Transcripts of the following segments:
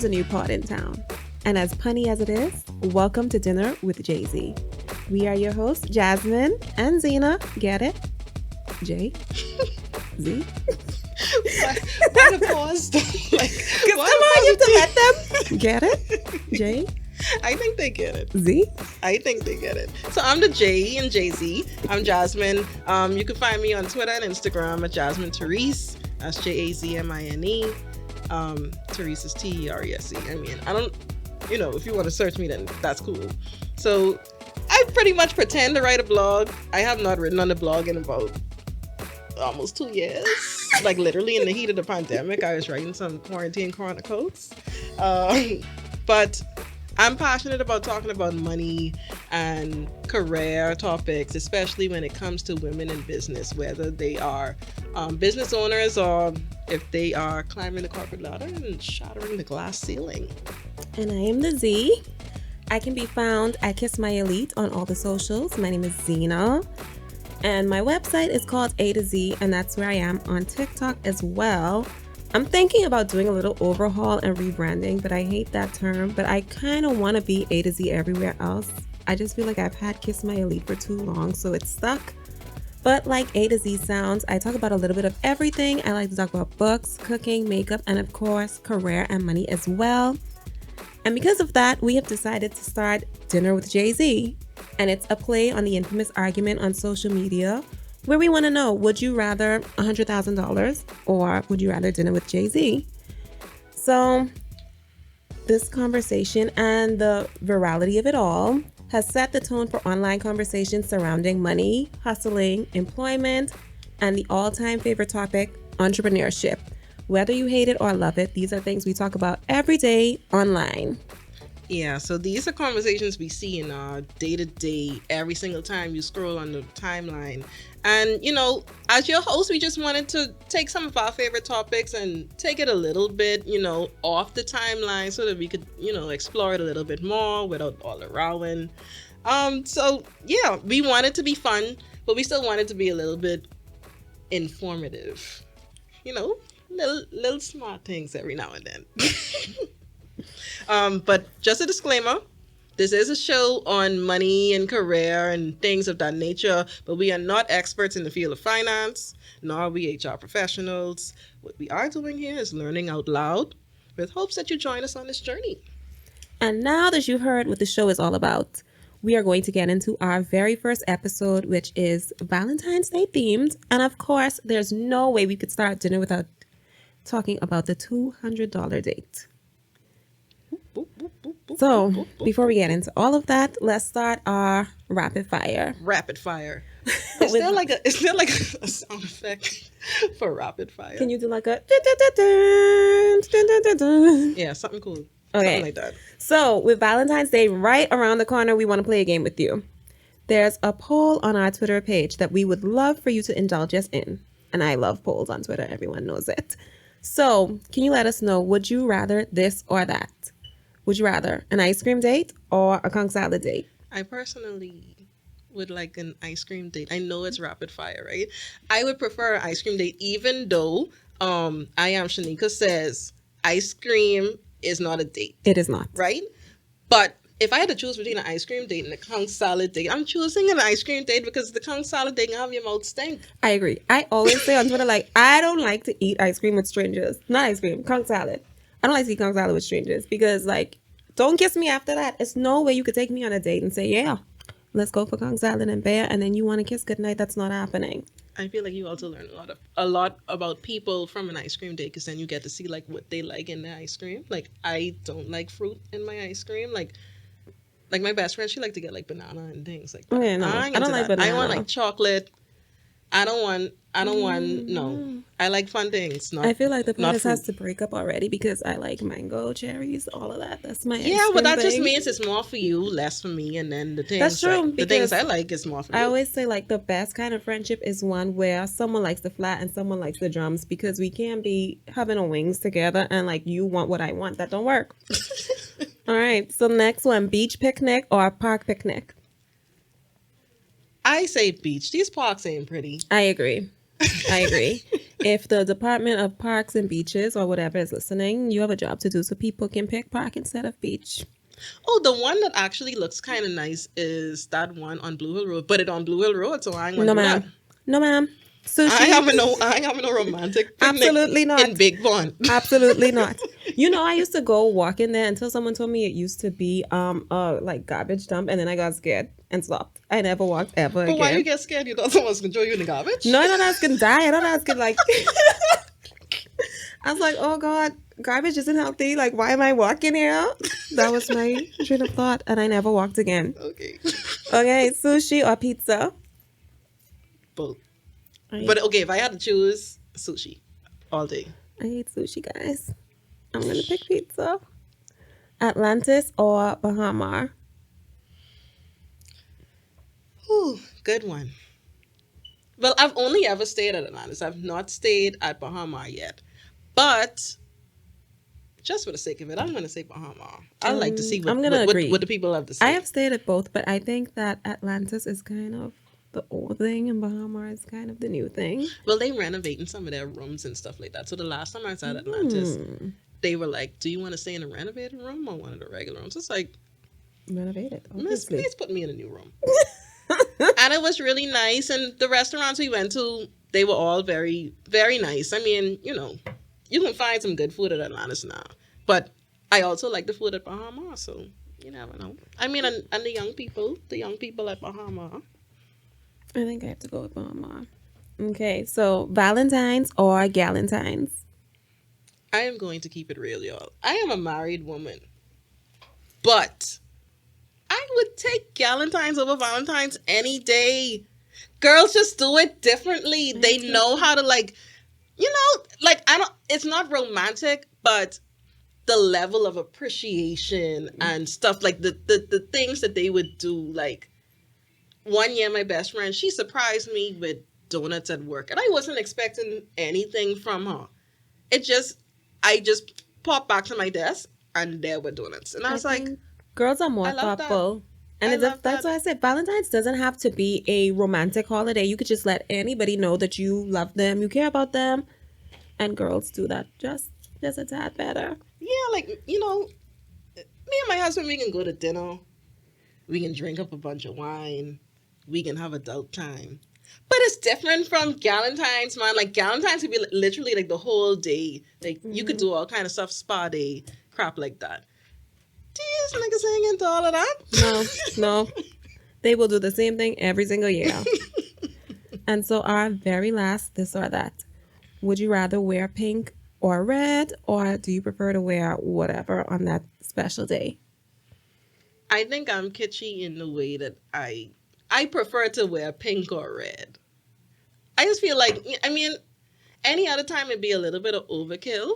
there's a new pod in town. And as punny as it is, welcome to Dinner with Jay-Z. We are your hosts, Jasmine and Zena. Get it? Jay? Z? Why the pause? Like, Come on, you have to let them get it? Jay? I think they get it. Z? I think they get it. So I'm the J and Jay-Z. I'm Jasmine. You can find me on Twitter and Instagram at Jasmine Therese. That's JAZMINE. Therese is TERESE. I mean, I don't, if you want to search me, then that's cool. So I pretty much pretend to write a blog. I have not written on a blog in about almost 2 years. Like literally in the heat of the pandemic, I was writing some quarantine chronicles. But I'm passionate about talking about money and career topics, especially when it comes to women in business, whether they are business owners or if they are climbing the corporate ladder and shattering the glass ceiling. And I am the Z. I can be found at Kiss My Elite on all the socials. My name is Zena. And my website is called A to Z, and that's where I am on TikTok as well. I'm thinking about doing a little overhaul and rebranding, but I hate that term. But I kind of want to be A to Z everywhere else. I just feel like I've had Kiss My Elite for too long, so it's stuck. But like A to Z sounds, I talk about a little bit of everything. I like to talk about books, cooking, makeup, and of course, career and money as well. And because of that, we have decided to start Dinner with Jay-Z. And it's a play on the infamous argument on social media where we want to know, would you rather $100,000 or would you rather dinner with Jay-Z? So this conversation and the virality of it all has set the tone for online conversations surrounding money, hustling, employment, and the all-time favorite topic, entrepreneurship. Whether you hate it or love it, these are things we talk about every day online. Yeah, so these are conversations we see in our day-to-day, every single time you scroll on the timeline. And, as your host, we just wanted to take some of our favorite topics and take it a little bit, off the timeline so that we could, explore it a little bit more without all the rowing. So, yeah, we want it to be fun, but we still want it to be a little bit informative. Little smart things every now and then. But just a disclaimer, this is a show on money and career and things of that nature, but we are not experts in the field of finance, nor are we HR professionals. What we are doing here is learning out loud with hopes that you join us on this journey. And now that you've heard what the show is all about, we are going to get into our very first episode, which is Valentine's Day themed. And of course, there's no way we could start dinner without talking about the $200 date. So, before we get into all of that, let's start our rapid fire. Rapid fire. Is there like a sound effect for rapid fire? Can you do like a... Yeah, something cool. Okay. Something like that. So, with Valentine's Day right around the corner, we want to play a game with you. There's a poll on our Twitter page that we would love for you to indulge us in. And I love polls on Twitter. Everyone knows it. So, can you let us know, would you rather this or that? Would you rather an ice cream date or a conch salad date? I personally would like an ice cream date. I know it's rapid fire, right? I would prefer an ice cream date, even though I am Shanika says ice cream is not a date. It is not. Right? But if I had to choose between an ice cream date and a conch salad date, I'm choosing an ice cream date because the conch salad date can have your mouth stink. I agree. I always say on Twitter, I don't like to eat ice cream with strangers. Not ice cream, conch salad. I don't like to eat conch salad with strangers because, don't kiss me after that. There's no way you could take me on a date and say, yeah, let's go for conch salad and bear, and then you want to kiss goodnight. That's not happening. I feel like you also learn a lot about people from an ice cream date because then you get to see what they like in their ice cream. I don't like fruit in my ice cream. Like my best friend, she liked to get banana and things like that. Okay, no, I don't like banana. I want chocolate. I don't want, no. I like fun things. I feel like the podcast has to break up already because I like mango, cherries, all of that. That's my but that just means it's more for you, less for me. And then the things, that's true, the things I like is more for me. I always say the best kind of friendship is one where someone likes the flat and someone likes the drums, because we can't be having a wings together and you want what I want. That don't work. All right. So next one, beach picnic or park picnic? I say beach. These parks ain't pretty. I agree. If the Department of Parks and Beaches or whatever is listening, you have a job to do so people can pick park instead of beach. Oh, the one that actually looks kind of nice is that one on Blue Hill Road, but it on Blue Hill Road, so I ain't want No, to do that. ma'am. No, ma'am. Sushi? I ain't having no romantic picnic Absolutely not. in Big Bond. Absolutely not. I used to go walk in there until someone told me it used to be like garbage dump, and then I got scared and stopped. I never walked ever But why you again. get scared? You thought someone's gonna throw you in the garbage? No, I thought I was gonna die. I thought I was gonna like. I was like, oh god, garbage isn't healthy. Like, why am I walking here? That was my train of thought, and I never walked again. Okay. Okay, sushi or pizza? Both. But okay, if I had to choose, sushi all day. I hate sushi, guys. I'm gonna pick pizza. Atlantis or Bahama? Ooh, good one. Well, I've only ever stayed at Atlantis. I've not stayed at Bahama yet. But just for the sake of it, I'm going to say Bahama. I'd like to see what the people have to say. I have stayed at both, but I think that Atlantis is kind of the old thing and Bahama is kind of the new thing. Well, they renovating some of their rooms and stuff like that. So the last time I was at Atlantis, they were like, do you want to stay in a renovated room or one of the regular rooms? It's like, renovated, Miss, please put me in a new room. And it was really nice. And the restaurants we went to, they were all very, very nice. I mean, you can find some good food at Atlantis now. But I also like the food at Bahama, so you never know. I mean, and the young people at Bahama. I think I have to go with Bahama. Okay, so Valentines or Galentines? I am going to keep it real, y'all. I am a married woman. But I would take Galentines over Valentines any day. Girls just do it differently. They know how to it's not romantic, but the level of appreciation and stuff, like the things that they would do. Like one year, my best friend, she surprised me with donuts at work, and I wasn't expecting anything from her. I just popped back to my desk, and there were donuts, and I was like, girls are more thoughtful. And that's why I said Valentine's doesn't have to be a romantic holiday. You could just let anybody know that you love them, you care about them, and girls do that just a tad better. Yeah, like, me and my husband, we can go to dinner. We can drink up a bunch of wine. We can have adult time. But it's different from Galentine's, man. Like, Galentine's could be literally like the whole day. Like, you could do all kind of stuff, spa day, crap like that. These niggas ain't into all of that. No. They will do the same thing every single year. And so our very last this or that. Would you rather wear pink or red, or do you prefer to wear whatever on that special day? I think I'm kitschy in the way that I prefer to wear pink or red. I just feel like, I mean, any other time it'd be a little bit of overkill.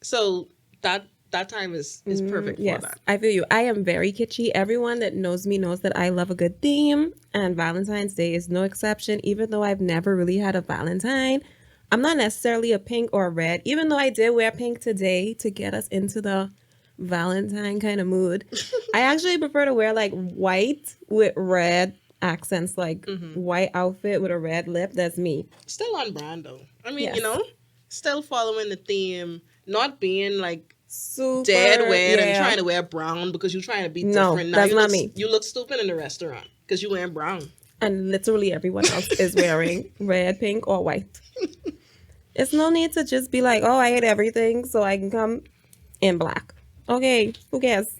So that time is perfect for that. I feel you. I am very kitschy. Everyone that knows me knows that I love a good theme, and Valentine's Day is no exception. Even though I've never really had a Valentine, I'm not necessarily a pink or a red, even though I did wear pink today to get us into the Valentine kind of mood. I actually prefer to wear like white with red accents, like white outfit with a red lip. That's me. Still on brand though. I mean, still following the theme, not being like super dead red and trying to wear brown because you're trying to be different. No, that's not me. You look stupid in the restaurant because you're wearing brown. And literally everyone else is wearing red, pink, or white. It's no need to just be like, oh, I hate everything, so I can come in black. Okay, who cares?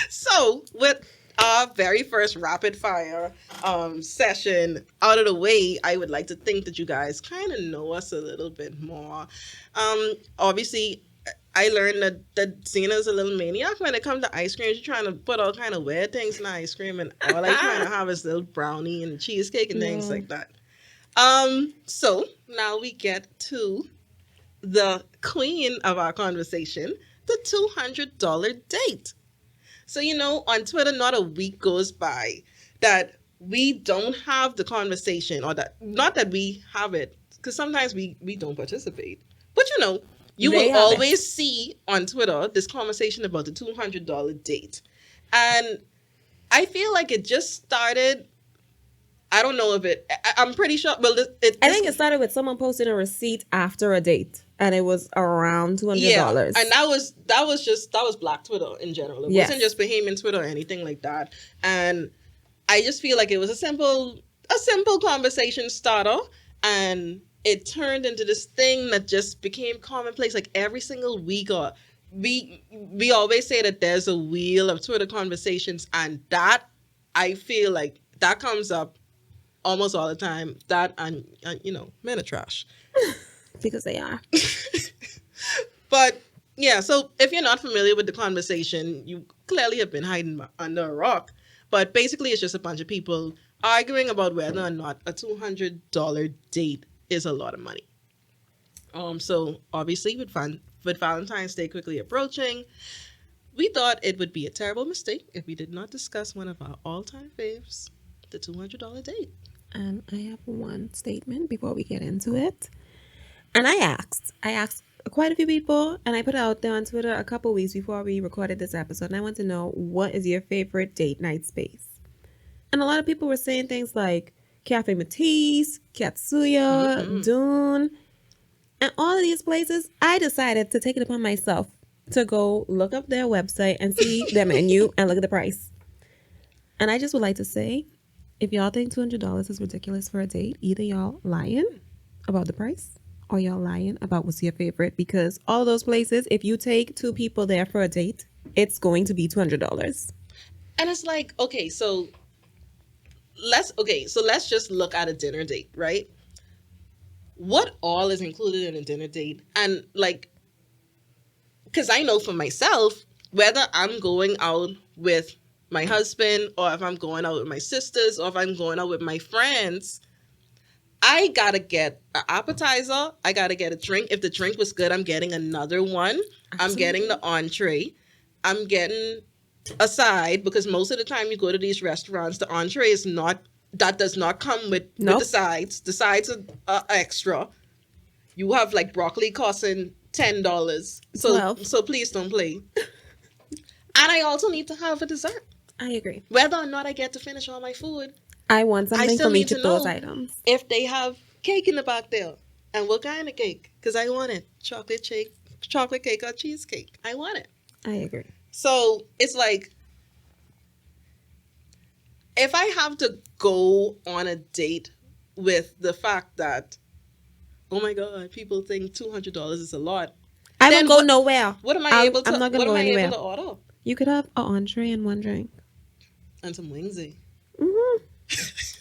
So, with our very first rapid fire session out of the way, I would like to think that you guys kind of know us a little bit more. Obviously, I learned that Zena's a little maniac when it comes to ice cream. She's trying to put all kind of weird things in ice cream, and all I trying to have is little brownie and cheesecake and things like that. So now we get to the queen of our conversation, the $200 date. So, on Twitter, not a week goes by that we don't have the conversation, or that, not that we have it, because sometimes we don't participate. But, you will always see on Twitter this conversation about the $200 date. And I feel like it just started I don't know if I'm pretty sure. Well, I think it started with someone posting a receipt after a date, and it was around yeah, $200. and that was Black Twitter in general. It wasn't just Bahamian Twitter or anything like that. And I just feel like it was a simple conversation starter, and it turned into this thing that just became commonplace. Like every single week, or we always say that there's a wheel of Twitter conversations, and that I feel like that comes up almost all the time. That and men are trash. Because they are. But yeah, so if you're not familiar with the conversation, you clearly have been hiding under a rock. But basically, it's just a bunch of people arguing about whether or not a $200 date is a lot of money. So obviously, with Valentine's Day quickly approaching, we thought it would be a terrible mistake if we did not discuss one of our all-time faves, the $200 date. And I have one statement before we get into it. And I asked quite a few people, and I put it out there on Twitter a couple weeks before we recorded this episode. And I want to know, what is your favorite date night space? And a lot of people were saying things like Cafe Matisse, Katsuya, Dune. And all of these places, I decided to take it upon myself to go look up their website and see their menu and look at the price. And I just would like to say, if y'all think $200 is ridiculous for a date, either y'all lying about the price or y'all lying about what's your favorite, because all of those places, if you take two people there for a date, it's going to be $200. And it's like, so let's just look at a dinner date, right? What all is included in a dinner date? And like, because I know for myself, whether I'm going out with my husband, or if I'm going out with my sisters, or if I'm going out with my friends, I gotta get an appetizer. I gotta get a drink. If the drink was good, I'm getting another one. Absolutely. I'm getting the entree. I'm getting a side, because most of the time you go to these restaurants, the entree is not, that does not come with the sides. The sides are extra. You have like broccoli costing $10. So please don't play. And I also need to have a dessert. I agree. Whether or not I get to finish all my food, I want something from each of those items. If they have cake in the back there, and what kind of cake? Because I want it. Chocolate cake or cheesecake. I want it. I agree. So it's like, if I have to go on a date with the fact that, oh my God, people think $200 is a lot, I won't go nowhere. What am I able to? I'm not gonna what go am I anywhere. able to order? You could have an entree and one drink. And some wingsy.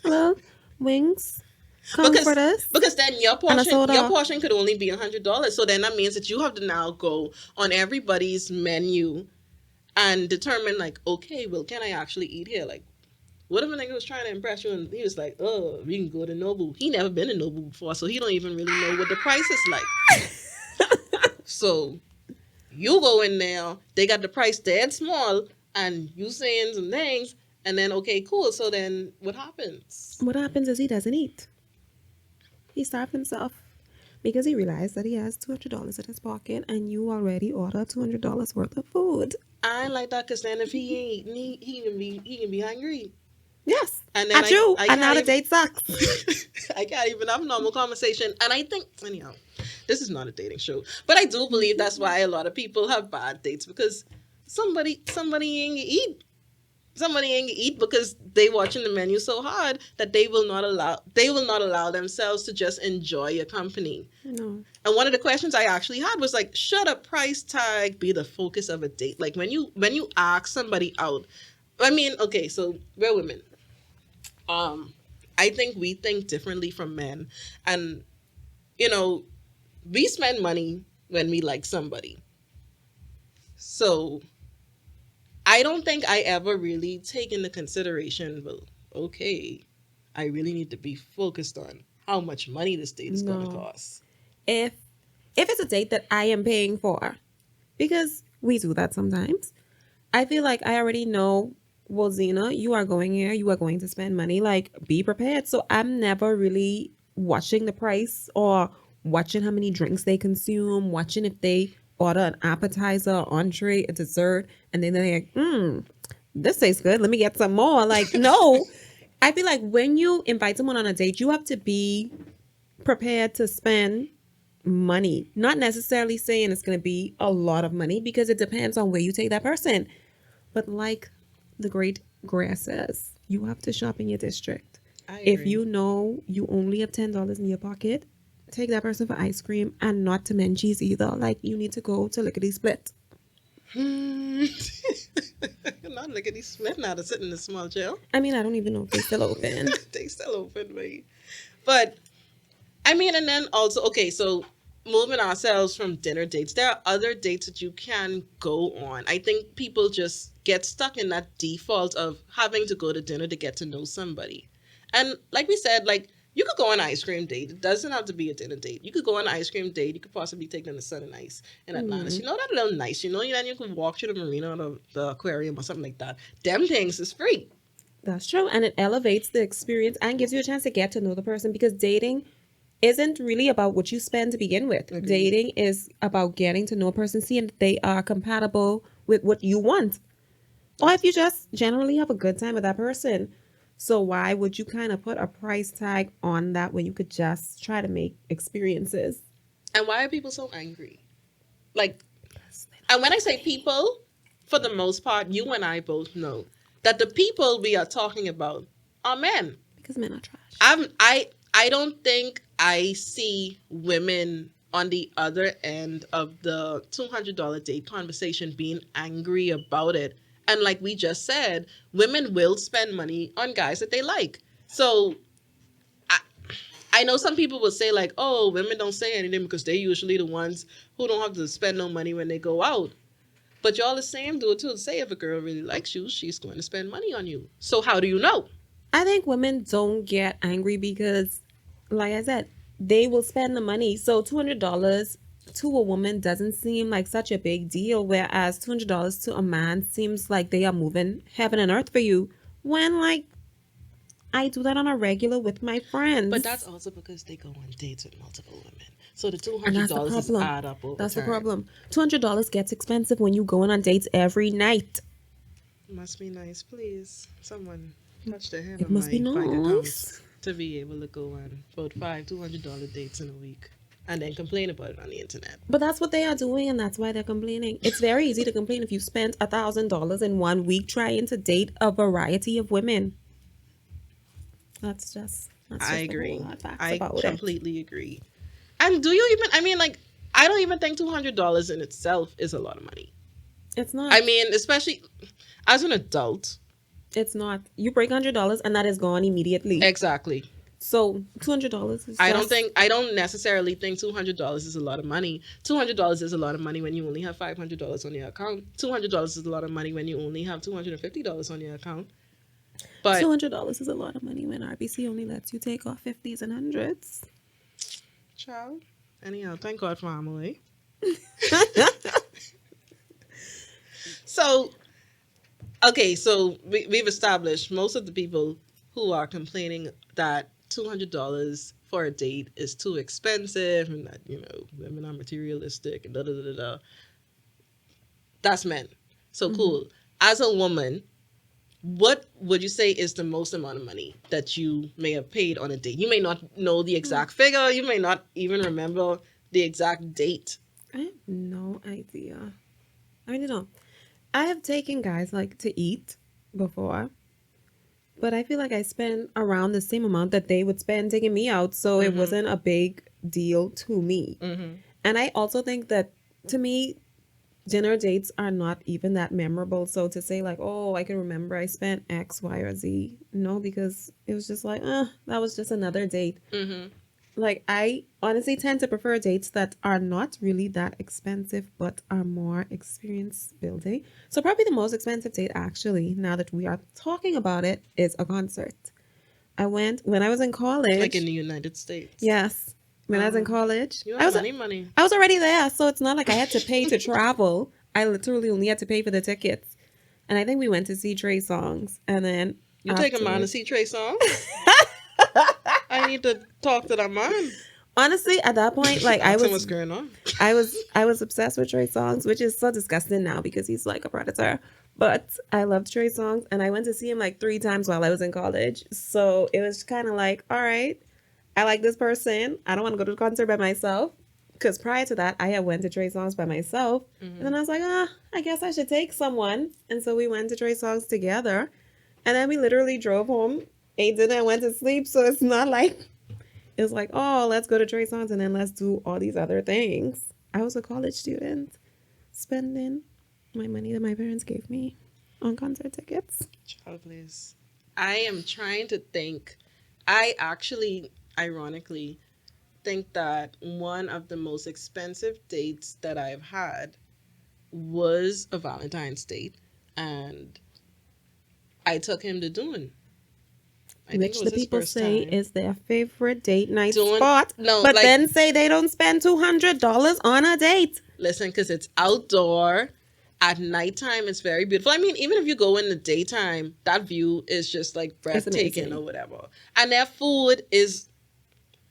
Well, wings. Comfort us. Because then your portion could only be $100. So then that means that you have to now go on everybody's menu and determine, like, okay, well, can I actually eat here? Like, what if a nigga was trying to impress you and he was like, oh, we can go to Nobu. He never been to Nobu before, so he don't even really know what the price is like. So you go in there, they got the price dead small, and you saying some things, and then, okay, cool. So then what happens? What happens is he doesn't eat. He starved himself because he realized that he has $200 in his pocket, and you already ordered $200 worth of food. I ain't like that, because then if he ain't eating, he can be hungry. Yes. And then and now the date sucks. I can't even have a normal conversation. And I think, anyhow, this is not a dating show, but I do believe that's why a lot of people have bad dates, because somebody ain't gonna eat. Somebody ain't gonna eat because they watching the menu so hard that they will not allow themselves to just enjoy your company. No. And one of the questions I actually had was like, should a price tag be the focus of a date? Like when you ask somebody out, I mean, okay, so we're women. I think we think differently from men, and we spend money when we like somebody. So I don't think I ever really take into consideration, well, okay, I really need to be focused on how much money this date is going to cost. If it's a date that I am paying for, because we do that sometimes, I feel like I already know, well, Zena, you are going here, you are going to spend money, like, be prepared. So I'm never really watching the price or watching how many drinks they consume, watching if they order an appetizer, entree, a dessert, and then they're like, this tastes good, let me get some more. Like, no, I feel like when you invite someone on a date, you have to be prepared to spend money. Not necessarily saying it's going to be a lot of money because it depends on where you take that person. But like the great Grass says, you have to shop in your district. I If agree. you know you only have $10 in your pocket, take that person for ice cream and not to Menchie's either. Like you need to go to Lickety Split. Not lickety split now to sit in the small jail. I mean, I don't even know if they still open. They still open, mate. But I mean, and then also, okay, so moving ourselves from dinner dates, there are other dates that you can go on. I think people just get stuck in that default of having to go to dinner to get to know somebody. And like we said, like you could go on an ice cream date. It doesn't have to be a dinner date. You could go on an ice cream date. You could possibly take them to Sun and Ice in Atlanta. You know that little nice. You know, then you could walk to the marina or the aquarium or something like that. Them things is free. That's true. And it elevates the experience and gives you a chance to get to know the person because dating isn't really about what you spend to begin with. Agreed. Dating is about getting to know a person, seeing if they are compatible with what you want. Or if you just generally have a good time with that person. So why would you kind of put a price tag on that when you could just try to make experiences? And why are people so angry? Like, and when I say people, for the most part, you and I both know that the people we are talking about are men. Because men are trash. I don't think I see women on the other end of the $200 date conversation being angry about it. And like we just said, women will spend money on guys that they like. So I know some people will say like, oh, women don't say anything because they're usually the ones who don't have to spend no money when they go out. But y'all the same do it too. Say if a girl really likes you, she's going to spend money on you. So how do you know? I think women don't get angry because, like I said, they will spend the money. So $200 to a woman doesn't seem like such a big deal, whereas $200 to a man seems like they are moving heaven and earth for you. When like I do that on a regular with my friends. But that's also because they go on dates with multiple women. So the And that's the $200 is problem. add up over That's the time. problem. $200 gets expensive when you going on dates every night. Must be nice, please. Someone touch their hand It on must my be bank nice. account to be able to go on about $200 dates in a week and then complain about it on the internet. But that's what they are doing, and that's why they're complaining. It's very easy to complain if you spent $1,000 in 1 week trying to date a variety of women. That's just I the agree. whole hard facts I about it. completely agree. And do you even, I mean, like, I don't even think $200 in itself is a lot of money. It's not. I mean, especially as an adult. It's not. You break $100 and that is gone immediately. Exactly. So $200 is. I don't necessarily think $200 is a lot of money. $200 is a lot of money when you only have $500 on your account. $200 is a lot of money when you only have $250 on your account. But $200 is a lot of money when RBC only lets you take off 50s and 100s. child, anyhow, thank God for Amelie. So, okay, so we've established most of the people who are complaining that $200 for a date is too expensive and that, you know, women are materialistic and da da da da da. That's men. So cool. As a woman, what would you say is the most amount of money that you may have paid on a date? You may not know the exact figure. You may not even remember the exact date. I have no idea. I really don't. I have taken guys like to eat before, but I feel like I spent around the same amount that they would spend taking me out, so it wasn't a big deal to me. And I also think that to me, dinner dates are not even that memorable. So to say like, oh, I can remember I spent X, Y, or Z, no, because it was just like, that was just another date. Like, I honestly tend to prefer dates that are not really that expensive, but are more experience building. So probably the most expensive date, actually, now that we are talking about it, is a concert. I went when I was in college. Like in the United States. Yes. When I was in college. You I have was money. I was already there, so it's not like I had to pay to travel. I literally only had to pay for the tickets. And I think we went to see Trey Songz. And then You take a man to see Trey Songz? I need to talk to that man. Honestly, at that point, like Ask him what's going on. I was obsessed with Trey Songz, which is so disgusting now because he's like a predator. But I loved Trey Songz, and I went to see him like 3 times while I was in college. So it was kind of like, all right, I like this person. I don't want to go to the concert by myself. Because prior to that, I had went to Trey Songz by myself. And then I was like, I guess I should take someone. And so we went to Trey Songz together. And then we literally drove home, ate dinner, and went to sleep. So it's not like, it's like, oh, let's go to Trey Songz and then let's do all these other things. I was a college student spending my money that my parents gave me on concert tickets. Child, please. I am trying to think. I actually, ironically, think that one of the most expensive dates that I've had was a Valentine's date, and I took him to Dune. Which the people say time. is their favorite date night Dune, spot. no, but like, then say they don't spend $200 on a date. Listen, because it's outdoor. At nighttime, it's very beautiful. I mean, even if you go in the daytime, that view is just like breathtaking or whatever. And their food is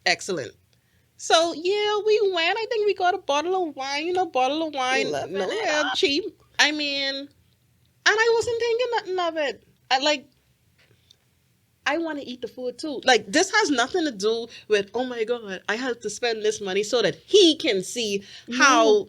excellent. So yeah, we went. I think we got a bottle of wine. You know, bottle of wine. No, they're cheap. I mean, and I wasn't thinking nothing of it. I want to eat the food too. Like, this has nothing to do with, oh my God, I have to spend this money so that he can see how,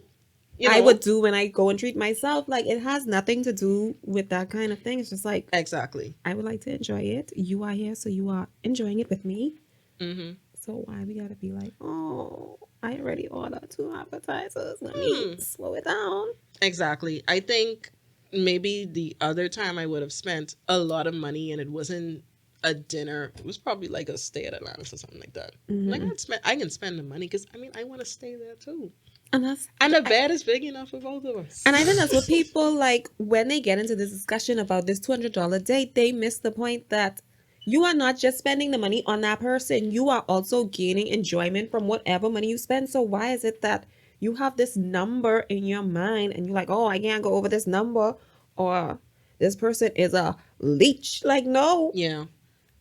you know, I would do when I go and treat myself. Like, it has nothing to do with that kind of thing. It's just like, exactly. I would like to enjoy it. You are here, so you are enjoying it with me. Mm-hmm. So why we gotta be like, oh, I already ordered 2 appetizers. Let me slow it down. Exactly. I think maybe the other time I would have spent a lot of money and it wasn't a dinner. It was probably like a stay at Atlantis or something like that. Like, I can spend the money because, I mean, I want to stay there too. And the bed is big enough for both of us. And I think that's what people like when they get into this discussion about this $200 date, they miss the point that you are not just spending the money on that person. You are also gaining enjoyment from whatever money you spend. So why is it that you have this number in your mind and you're like, oh, I can't go over this number, or this person is a leech? Like, no. Yeah.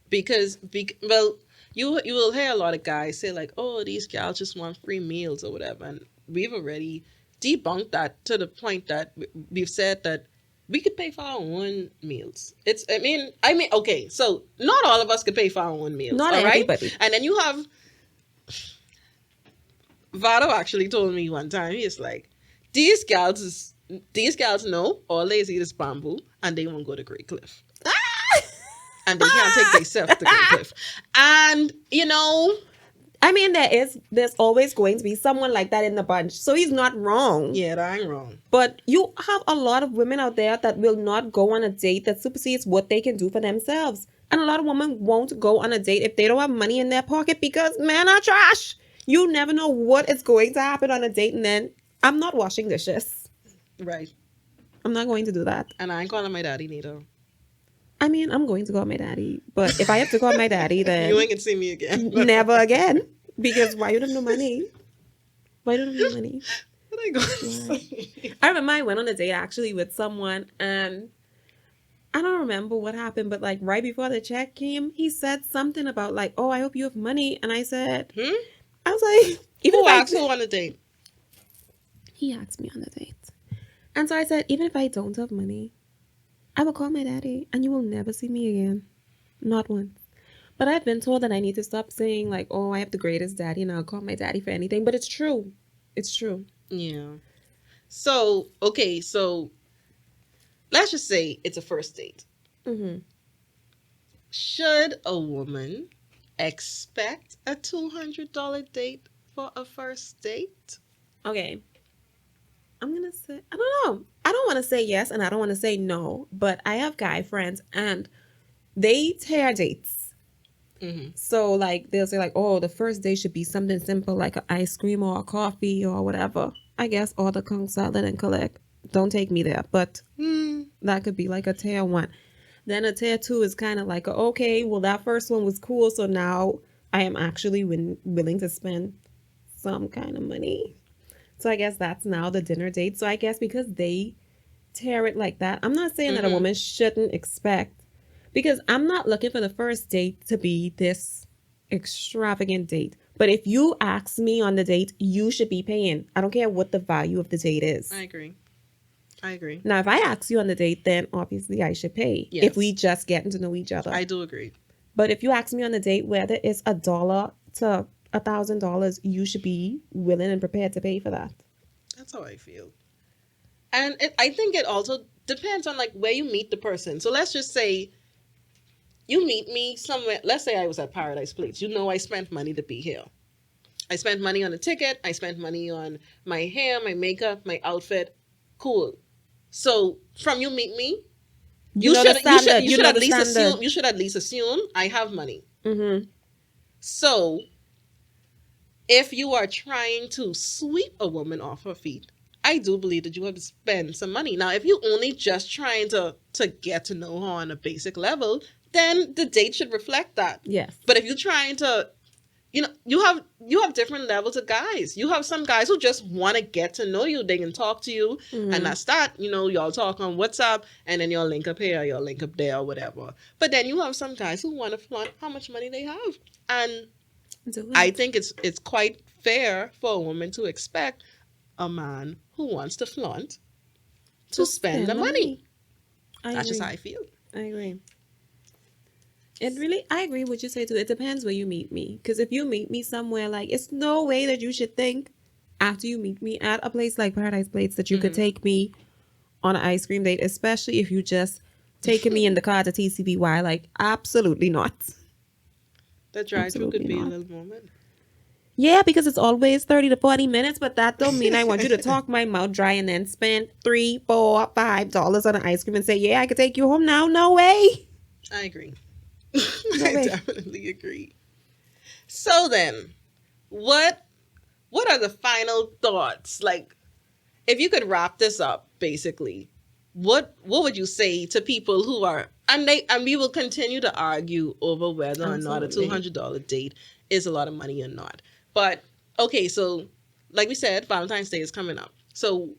Because well, you will hear a lot of guys say like, oh, these gals just want free meals or whatever. And we've already debunked that to the point that we've said that we could pay for our own meals. I mean, okay, so not all of us could pay for our own meals. Not all everybody. Right? And then you have Vado actually told me one time, he's like, these gals know all they eat is bamboo and they won't go to Great Cliff. And they can't take themselves to Great Cliff. And, you know, I mean, there's always going to be someone like that in the bunch. So he's not wrong. Yeah, that ain't wrong. But you have a lot of women out there that will not go on a date that supersedes what they can do for themselves. And a lot of women won't go on a date if they don't have money in their pocket because men are trash. You never know what is going to happen on a date, and then I'm not washing dishes. Right. I'm not going to do that. And I ain't calling my daddy neither. I mean, I'm going to call my daddy, but if I have to call my daddy, then you ain't gonna see me again. Never again. Because why you don't have no money? Why don't you have no money? What I going to say? I remember I went on a date actually with someone, and I don't remember what happened, but like right before the check came, he said something about like, "Oh, I hope you have money," and I said, I was like, even who asked who on a date? He asked me on the date, and so I said, even if I don't have money, I will call my daddy, and you will never see me again, not once. But I've been told that I need to stop saying like, oh, I have the greatest daddy and I'll call my daddy for anything. But it's true. It's true. Yeah. So, okay. So let's just say it's a first date. Mm-hmm. Should a woman expect a $200 date for a first date? Okay. I'm going to say, I don't know. I don't want to say yes and I don't want to say no. But I have guy friends and they tear dates. Mm-hmm. So like they'll say like, oh, the first day should be something simple like an ice cream or a coffee or whatever. I guess order Kong salad and collect. Don't take me there, but that could be like a tier 1. Then a tier 2 is kind of like okay, well that first one was cool, so now I am actually willing to spend some kind of money. So I guess that's now the dinner date. So I guess because they tear it like that, I'm not saying that a woman shouldn't expect. Because I'm not looking for the first date to be this extravagant date. But if you ask me on the date, you should be paying. I don't care what the value of the date is. I agree. I agree. Now, if I ask you on the date, then obviously I should pay. If we Yes. just getting to know each other. I do agree. But if you ask me on the date, whether it's $1 to $1,000, you should be willing and prepared to pay for that. That's how I feel. And I think it also depends on like where you meet the person. So let's just say you meet me somewhere. Let's say I was at Paradise Place. You know I spent money to be here. I spent money on a ticket. I spent money on my hair, my makeup, my outfit. Cool. So from you meet me, you should at least assume I have money. Mm-hmm. So if you are trying to sweep a woman off her feet, I do believe that you have to spend some money. Now, if you only just trying to get to know her on a basic level, then the date should reflect that. Yes. But if you're trying to, you have different levels of guys. You have some guys who just want to get to know you. They can talk to you, and that's that. Y'all talk on WhatsApp, and then y'all link up here, y'all link up there, or whatever. But then you have some guys who want to flaunt how much money they have, and I think it's quite fair for a woman to expect a man who wants to flaunt to spend the money. That's just how I feel. I agree. I agree with what you say too. It depends where you meet me. Because if you meet me somewhere, like, it's no way that you should think after you meet me at a place like Paradise Place that you could take me on an ice cream date, especially if you just taking me in the car to TCBY. Like, absolutely not. The drive-thru could be a little moment. Yeah, because it's always 30 to 40 minutes, but that don't mean I want you to talk my mouth dry and then spend $3, $4, $5 on an ice cream and say, yeah, I could take you home now. No way. I agree. I definitely agree. So then, what are the final thoughts? Like, if you could wrap this up, basically, what would you say to people who are, and we will continue to argue over whether or not a $200 date is a lot of money or not. But, okay, so like we said, Valentine's Day is coming up. So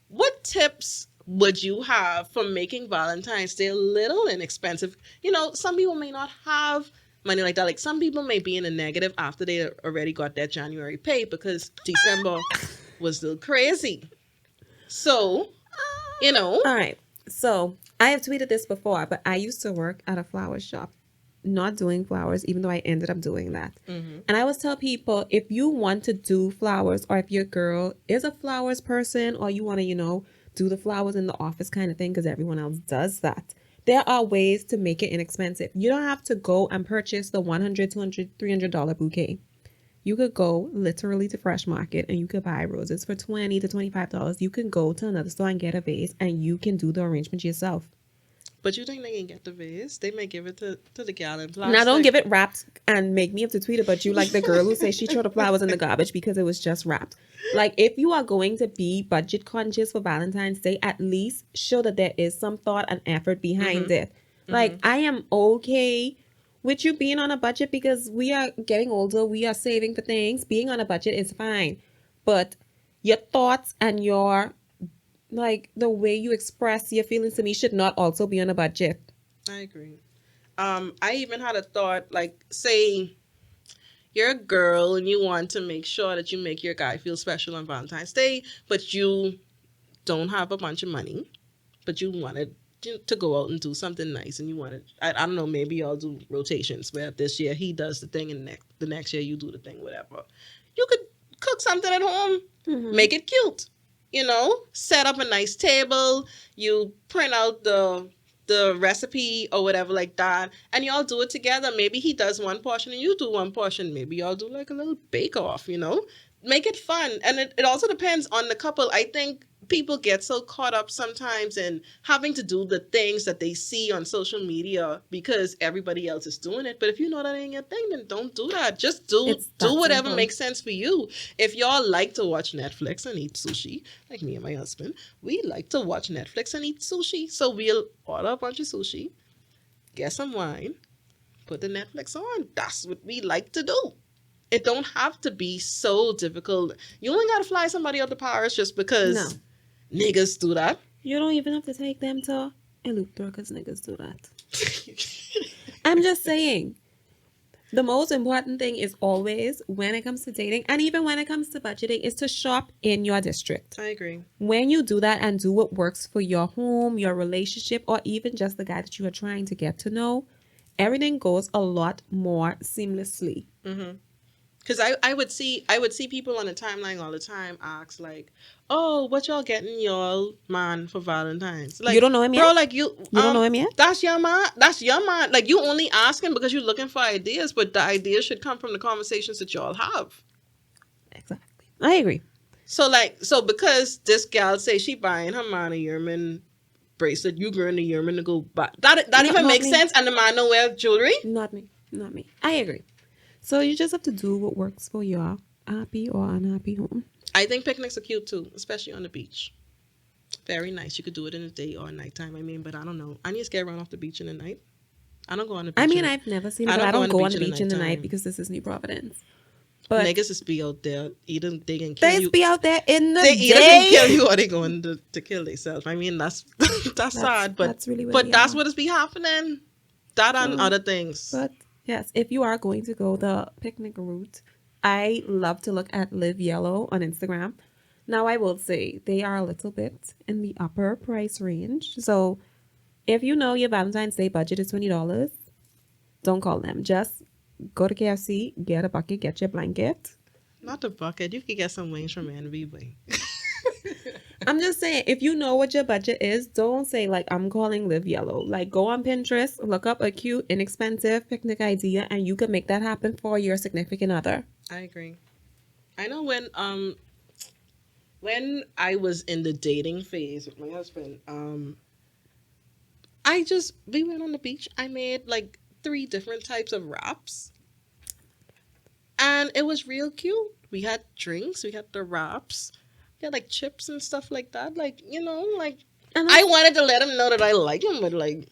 what tips would you have for making Valentine's Day a little inexpensive? Some people may not have money like that. Like, some people may be in a negative after they already got their January pay because December was still crazy. So, All right. So I have tweeted this before, but I used to work at a flower shop. Not doing flowers, even though I ended up doing that. Mm-hmm. And I always tell people, if you want to do flowers, or if your girl is a flowers person, or you want to, do the flowers in the office kind of thing, because everyone else does that, there are ways to make it inexpensive. You don't have to go and purchase the $100, $200, $300 bouquet. You could go literally to Fresh Market and you could buy roses for $20 to $25. You can go to another store and get a vase, and you can do the arrangement yourself. But you think they can get the vase? They may give it to the Galentines. Now, don't give it wrapped and make me have to tweet about you like the girl who says she threw the flowers in the garbage because it was just wrapped. Like, if you are going to be budget conscious for Valentine's Day, at least show that there is some thought and effort behind it. Like, I am okay with you being on a budget because we are getting older. We are saving for things. Being on a budget is fine. But your thoughts and the way you express your feelings to me should not also be on a budget. I agree. I even had a thought, like, say you're a girl and you want to make sure that you make your guy feel special on Valentine's Day, but you don't have a bunch of money, but you wanted to go out and do something nice, and you wanted, I don't know, maybe y'all do rotations where this year he does the thing and the next year you do the thing, whatever. You could cook something at home, make it cute. Set up a nice table, you print out the recipe or whatever like that, and y'all do it together. Maybe he does one portion and you do one portion. Maybe y'all do like a little bake-off, Make it fun. And it also depends on the couple. I think people get so caught up sometimes in having to do the things that they see on social media because everybody else is doing it. But if you know that ain't your thing, then don't do that. Just do whatever makes sense for you. If y'all like to watch Netflix and eat sushi, like me and my husband, we like to watch Netflix and eat sushi. So we'll order a bunch of sushi, get some wine, put the Netflix on. That's what we like to do. It don't have to be so difficult. You only got to fly somebody out to Paris just because niggas do that. You don't even have to take them to Eleuthera because niggas do that. I'm just saying. The most important thing is always, when it comes to dating and even when it comes to budgeting, is to shop in your district. I agree. When you do that and do what works for your home, your relationship, or even just the guy that you are trying to get to know, everything goes a lot more seamlessly. Because I would see people on the timeline all the time ask like, "Oh, what y'all getting y'all man for Valentine's?" Like, You don't know him bro, yet? like You don't know him yet? that's your man. That's your man. Like, you only asking because you're looking for ideas, but the ideas should come from the conversations that y'all have. Exactly. I agree. So because this gal say she buying her man a Yerman bracelet, you going to Yerman to go buy that No, even not makes me. sense, and the man don't wear jewelry. Not me. Not me. I agree. So you just have to do what works for your happy or unhappy home. I think picnics are cute too, especially on the beach. Very nice. You could do it in the day or nighttime. I mean, but I don't know. I need to get around off the beach in the night. I don't go on the beach. I mean, I've never seen it, but I don't go on the beach in the night nighttime. because this is New Providence. But Niggas is be out there. Either they can kill they you. be out there in the They either day. can kill you or they going to kill themselves. I mean, that's sad, but that's really where but we that's are. what is be happening. That and other things. But yes, if you are going to go the picnic route, I love to look at Live Yellow on Instagram. Now, I will say they are a little bit in the upper price range. So if you know your Valentine's Day budget is $20, don't call them. Just go to KFC, get a bucket, get your blanket. Not the bucket. You could get some wings from Envy Way. I'm just saying, if you know what your budget is, don't say like, I'm calling Live Yellow. Like, go on Pinterest, look up a cute, inexpensive picnic idea, and you can make that happen for your significant other. I agree. I know when I was in the dating phase with my husband, we went on the beach. I made like 3 different types of wraps. And it was real cute. We had drinks, we had the wraps, we had like chips and stuff like that. Like, like And I wanted to let him know that I like him, but like,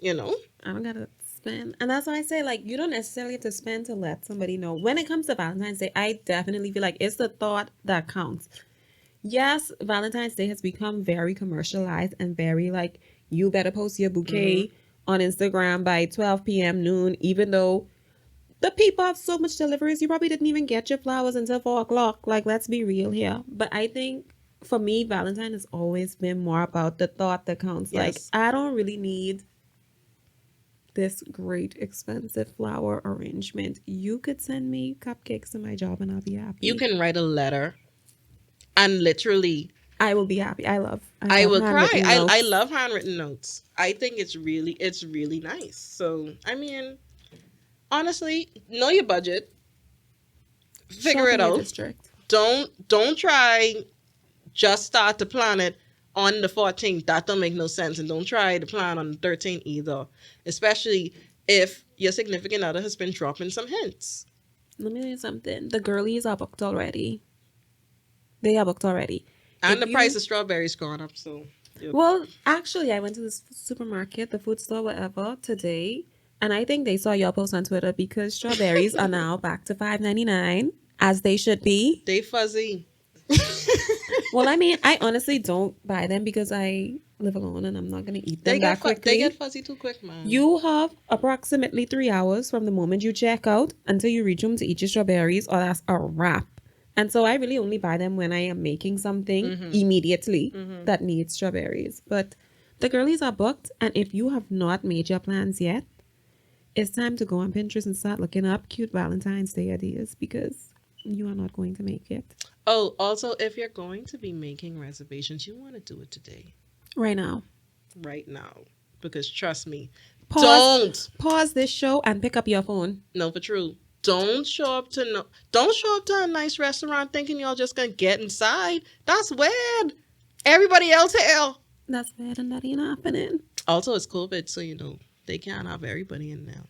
I don't gotta spend. And that's why I say, like, you don't necessarily have to spend to let somebody know. When it comes to Valentine's Day, I definitely feel like it's the thought that counts. Yes, Valentine's Day has become very commercialized and very like, you better post your bouquet on Instagram by 12 p.m. noon, even though the people have so much deliveries. You probably didn't even get your flowers until 4 o'clock. Like, let's be real here. But I think for me, Valentine has always been more about the thought that counts. Like, Yes. I don't really need this great expensive flower arrangement. You could send me cupcakes to my job and I'll be happy. you can write a letter and literally I will be happy. I love I will cry. handwritten I notes. love handwritten notes. I think it's really nice. So, I mean, honestly, know your budget. Figure Shop it in your out. district. Don't try just start to plan it on the 14th. That don't make no sense. And don't try to plan on the 13th either. Especially if your significant other has been dropping some hints. Let me tell you something. The girlies are booked already. They are booked already. And If the you- price of strawberries gone up, so Well, actually, I went to this supermarket, the food store, whatever, today, and I think they saw your post on Twitter because strawberries are now back to $5.99, as they should be. they fuzzy. Well, I mean, I honestly don't buy them because I live alone and I'm not gonna eat them that quickly. They get fuzzy too quick, man. You have approximately 3 hours from the moment you check out until you reach home to eat your strawberries, or that's a wrap. And so I really only buy them when I am making something immediately that needs strawberries. But the girlies are booked, and if you have not made your plans yet, it's time to go on Pinterest and start looking up cute Valentine's Day ideas because you are not going to make it Oh, also, if you're going to be making reservations, you want to do it today, right now. right now, because trust me, Pause this show and pick up your phone. No, for true. Don't show up to a nice restaurant thinking y'all just gonna get inside. That's weird. Everybody else here. That's bad and that ain't happening. Also, it's COVID, so they can't have everybody in now.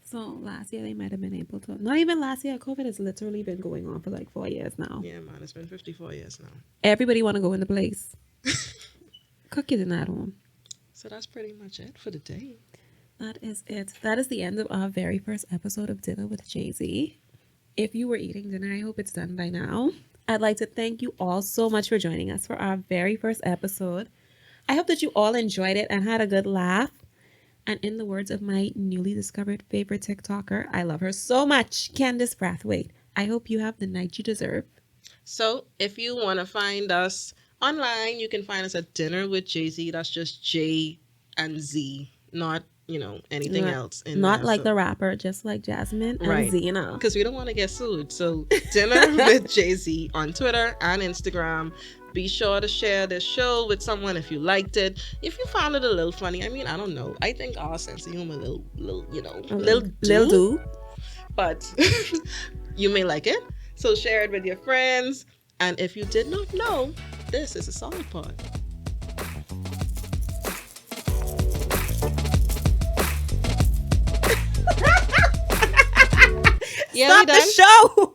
So last year they might have been able to. Not even last year. COVID has literally been going on for like 4 years now. Yeah, man, it's been 54 years now. Everybody want to go in the place. Cook your dinner at home. So that's pretty much it for the day. That is it. That is the end of our very first episode of Dinner with Jay-Z. If you were eating dinner, I hope it's done by now. I'd like to thank you all so much for joining us for our very first episode. I hope that you all enjoyed it and had a good laugh. And in the words of my newly discovered favorite TikToker, I love her so much, Candace Brathwaite. I hope you have the night you deserve. So if you want to find us online, you can find us at Dinner with Jay-Z. That's just J and Z, not, anything else in Not there. like the rapper, just like Jasmine and Right. Zena. Because we don't want to get sued. So Dinner with Jay-Z on Twitter and Instagram. Be sure to share this show with someone if you liked it. If you found it a little funny, I mean, I don't know. I think our sense of humor a little do. But you may like it. So share it with your friends. And if you did not know, this is a solid pod. Stop the show!